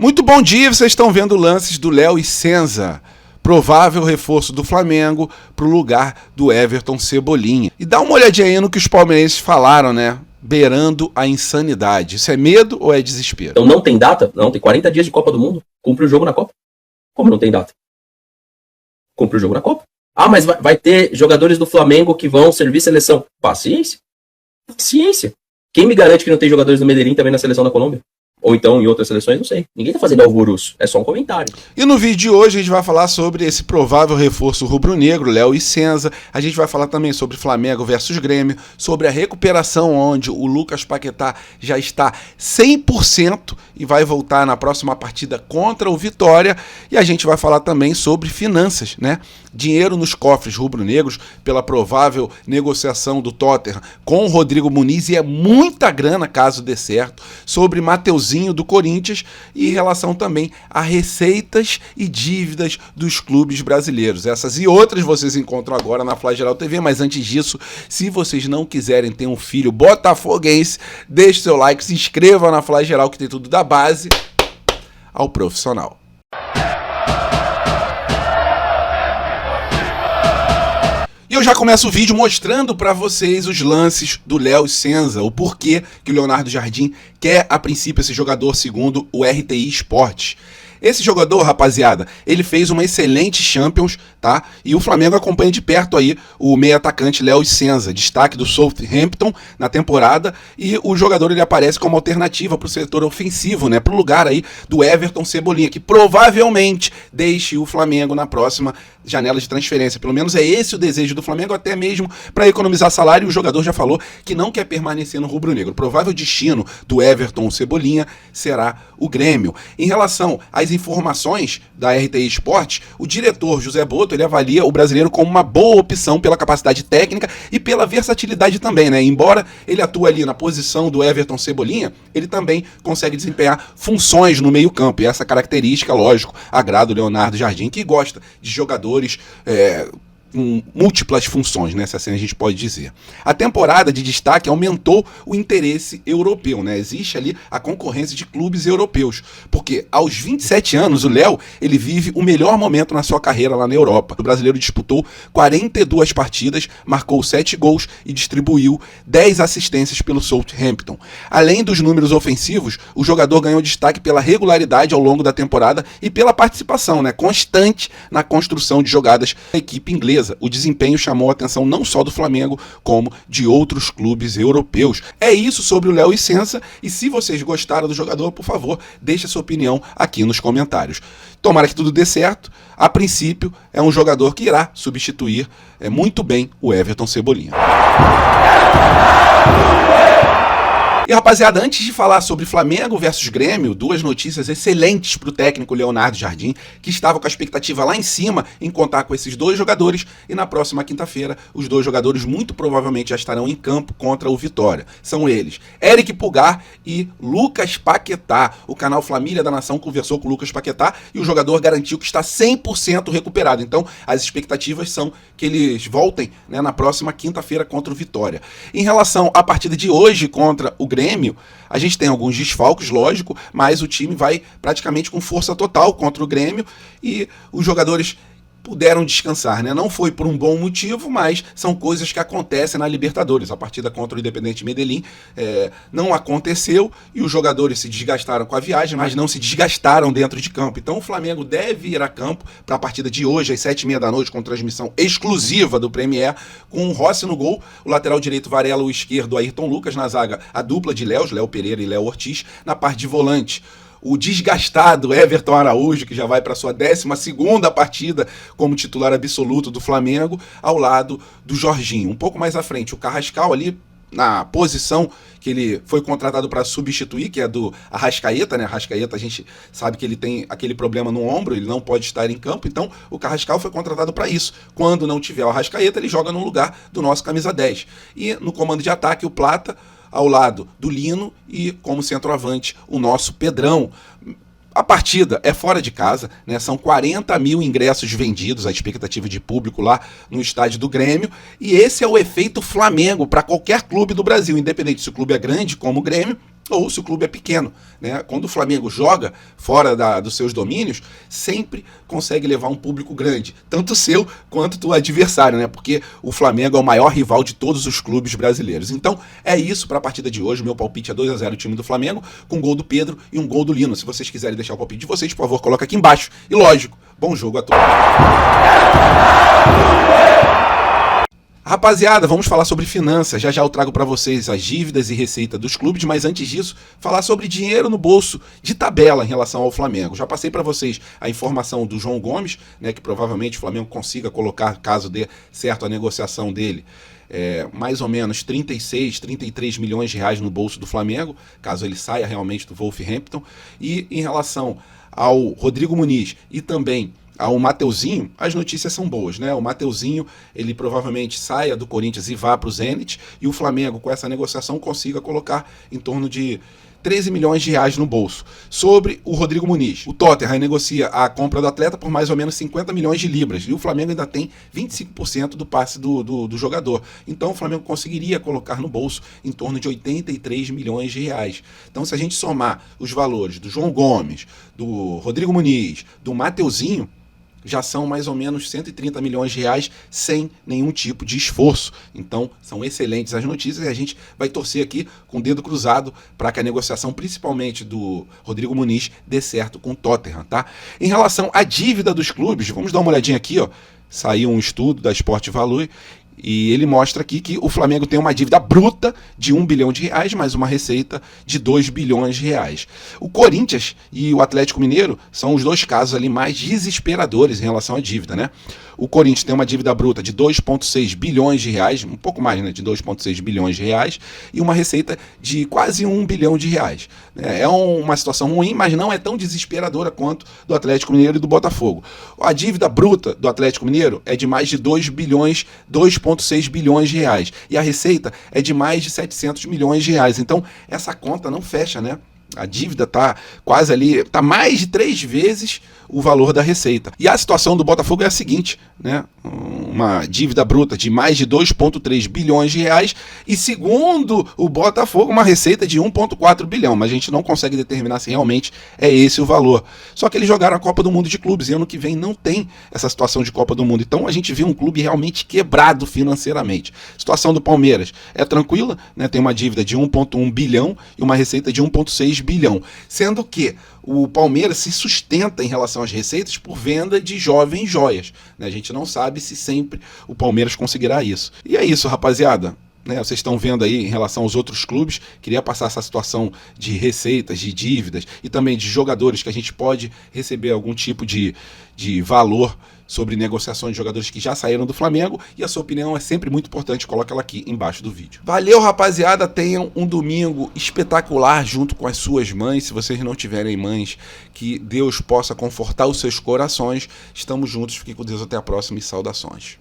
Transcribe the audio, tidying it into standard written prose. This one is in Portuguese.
Muito bom dia, vocês estão vendo lances do Léo e Senza. Provável reforço do Flamengo para o lugar do Everton Cebolinha. E dá uma olhadinha aí no que os palmeirenses falaram, né? Beirando a insanidade. Isso é medo ou é desespero? Então não tem data? Não, tem 40 dias de Copa do Mundo. Cumpre o jogo na Copa. Como não tem data? Cumpre o jogo na Copa. Ah, mas vai ter jogadores do Flamengo que vão servir seleção. Paciência. Paciência. Quem me garante que não tem jogadores do Medellín também na seleção da Colômbia? Ou então em outras seleções, não sei. Ninguém tá fazendo alvoroço, é só um comentário. E no vídeo de hoje a gente vai falar sobre esse provável reforço rubro-negro, Léo e Senza. A gente vai falar também sobre Flamengo versus Grêmio, sobre a recuperação onde o Lucas Paquetá já está 100% e vai voltar na próxima partida contra o Vitória. E a gente vai falar também sobre finanças, né? Dinheiro nos cofres rubro-negros pela provável negociação do Tottenham com o Rodrigo Muniz, e é muita grana caso dê certo, sobre Mateuzinho do Corinthians e em relação também a receitas e dívidas dos clubes brasileiros. Essas e outras vocês encontram agora na Flageral TV, mas antes disso, se vocês não quiserem ter um filho botafoguense, deixe seu like, se inscreva na Flageral que tem tudo da base ao profissional. E eu já começo o vídeo mostrando para vocês os lances do Léo e Senza, o porquê que o Leonardo Jardim quer a princípio esse jogador segundo o RTI Esportes. Esse jogador, rapaziada, ele fez uma excelente Champions, tá? E o Flamengo acompanha de perto aí o meio atacante Léo e Senza, destaque do Southampton na temporada, e o jogador ele aparece como alternativa para o setor ofensivo, né? Para o lugar aí do Everton Cebolinha, que provavelmente deixe o Flamengo na próxima janela de transferência. Pelo menos é esse o desejo do Flamengo, até mesmo para economizar salário. O jogador já falou que não quer permanecer no rubro-negro. O provável destino do Everton Cebolinha será o Grêmio. Em relação às informações da RTI Esportes, o diretor José Boto ele avalia o brasileiro como uma boa opção pela capacidade técnica e pela versatilidade também, né? Embora ele atue ali na posição do Everton Cebolinha, ele também consegue desempenhar funções no meio-campo. E essa característica, lógico, agrada o Leonardo Jardim, que gosta de jogadores com múltiplas funções, né, se assim a gente pode dizer. A temporada de destaque aumentou o interesse europeu, né? Existe ali a concorrência de clubes europeus, porque aos 27 anos o Léo, ele vive o melhor momento na sua carreira lá na Europa. O brasileiro disputou 42 partidas, marcou 7 gols e distribuiu 10 assistências pelo Southampton. Além dos números ofensivos, o jogador ganhou destaque pela regularidade ao longo da temporada e pela participação, né, constante na construção de jogadas da equipe inglesa. O desempenho chamou a atenção não só do Flamengo, como de outros clubes europeus. É isso sobre o Léo e Senza, e se vocês gostaram do jogador, por favor, deixe a sua opinião aqui nos comentários. Tomara que tudo dê certo. A princípio, é um jogador que irá substituir muito bem o Everton Cebolinha. E rapaziada, antes de falar sobre Flamengo versus Grêmio, duas notícias excelentes para o técnico Leonardo Jardim, que estava com a expectativa lá em cima em contar com esses dois jogadores, e na próxima quinta-feira os dois jogadores muito provavelmente já estarão em campo contra o Vitória. São eles, Eric Pulgar e Lucas Paquetá. O canal Família da Nação conversou com o Lucas Paquetá e o jogador garantiu que está 100% recuperado. Então as expectativas são que eles voltem, né, na próxima quinta-feira contra o Vitória. Em relação à partida de hoje contra o Grêmio, a gente tem alguns desfalques, lógico, mas o time vai praticamente com força total contra o Grêmio e os jogadores puderam descansar, né? Não foi por um bom motivo, mas são coisas que acontecem na Libertadores. A partida contra o Independiente Medellín não aconteceu e os jogadores se desgastaram com a viagem, mas não se desgastaram dentro de campo. Então o Flamengo deve ir a campo para a partida de hoje, às 7h30 da noite, com transmissão exclusiva do Premier, com o Rossi no gol, o lateral direito Varela, o esquerdo Ayrton Lucas, na zaga a dupla de Léo Pereira e Léo Ortiz, na parte de volante o desgastado Everton Araújo, que já vai para sua 12ª partida como titular absoluto do Flamengo, ao lado do Jorginho. Um pouco mais à frente, o Carrascal ali na posição que ele foi contratado para substituir, que é do Arrascaeta, né? Arrascaeta, a gente sabe que ele tem aquele problema no ombro, ele não pode estar em campo, então o Carrascal foi contratado para isso. Quando não tiver o Arrascaeta, ele joga no lugar do nosso camisa 10. E no comando de ataque, o Plata, ao lado do Lino, e como centroavante o nosso Pedrão. A partida é fora de casa, né? São 40 mil ingressos vendidos, a expectativa de público lá no estádio do Grêmio, e esse é o efeito Flamengo para qualquer clube do Brasil, independente se o clube é grande como o Grêmio ou se o clube é pequeno, né? Quando o Flamengo joga fora dos seus domínios, sempre consegue levar um público grande, tanto seu quanto do adversário, né? Porque o Flamengo é o maior rival de todos os clubes brasileiros. Então é isso para a partida de hoje. Meu palpite é 2-0 o time do Flamengo, com um gol do Pedro e um gol do Lino. Se vocês quiserem deixar o palpite de vocês, por favor, coloca aqui embaixo. E lógico, bom jogo a todos. Rapaziada, vamos falar sobre finanças. Já já eu trago para vocês as dívidas e receita dos clubes, mas antes disso, falar sobre dinheiro no bolso de tabela em relação ao Flamengo. Já passei para vocês a informação do João Gomes, né, que provavelmente o Flamengo consiga colocar, caso dê certo a negociação dele, mais ou menos 36, 33 milhões de reais no bolso do Flamengo, caso ele saia realmente do Wolverhampton. E em relação ao Rodrigo Muniz e também ao Mateuzinho, as notícias são boas, né? O Mateuzinho, ele provavelmente saia do Corinthians e vá para o Zenit, e o Flamengo, com essa negociação, consiga colocar em torno de 13 milhões de reais no bolso. Sobre o Rodrigo Muniz, o Tottenham negocia a compra do atleta por mais ou menos 50 milhões de libras, e o Flamengo ainda tem 25% do passe do jogador. Então o Flamengo conseguiria colocar no bolso em torno de 83 milhões de reais. Então, se a gente somar os valores do João Gomes, do Rodrigo Muniz, do Mateuzinho, já são mais ou menos 130 milhões de reais sem nenhum tipo de esforço. Então, são excelentes as notícias e a gente vai torcer aqui com o dedo cruzado para que a negociação, principalmente do Rodrigo Muniz, dê certo com o Tottenham, tá? Em relação à dívida dos clubes, vamos dar uma olhadinha aqui, ó. Saiu um estudo da Sport Value e ele mostra aqui que o Flamengo tem uma dívida bruta de 1 bilhão de reais, mais uma receita de 2 bilhões de reais. O Corinthians e o Atlético Mineiro são os dois casos ali mais desesperadores em relação à dívida, né? O Corinthians tem uma dívida bruta de 2,6 bilhões de reais, um pouco mais, né, de 2,6 bilhões de reais, e uma receita de quase 1 bilhão de reais. É uma situação ruim, mas não é tão desesperadora quanto do Atlético Mineiro e do Botafogo. A dívida bruta do Atlético Mineiro é de mais de 2,6 bilhões de reais, e a receita é de mais de 700 milhões de reais. Então, essa conta não fecha, né? A dívida está quase ali, está mais de 3 vezes o valor da receita. E a situação do Botafogo é a seguinte, né? Uma dívida bruta de mais de 2,3 bilhões de reais e, segundo o Botafogo, uma receita de 1,4 bilhão. Mas a gente não consegue determinar se realmente é esse o valor. Só que eles jogaram a Copa do Mundo de clubes e ano que vem não tem essa situação de Copa do Mundo. Então a gente vê um clube realmente quebrado financeiramente. A situação do Palmeiras é tranquila, né? Tem uma dívida de 1,1 bilhão e uma receita de 1,6 bilhão. Sendo que o Palmeiras se sustenta em relação às receitas por venda de jovens joias, né? A gente não sabe se sempre o Palmeiras conseguirá isso. E é isso, rapaziada. Né, vocês estão vendo aí em relação aos outros clubes, queria passar essa situação de receitas, de dívidas e também de jogadores que a gente pode receber algum tipo de valor sobre negociações de jogadores que já saíram do Flamengo, e a sua opinião é sempre muito importante, coloca ela aqui embaixo do vídeo. Valeu, rapaziada, tenham um domingo espetacular junto com as suas mães. Se vocês não tiverem mães, que Deus possa confortar os seus corações. Estamos juntos, fiquem com Deus, até a próxima e saudações.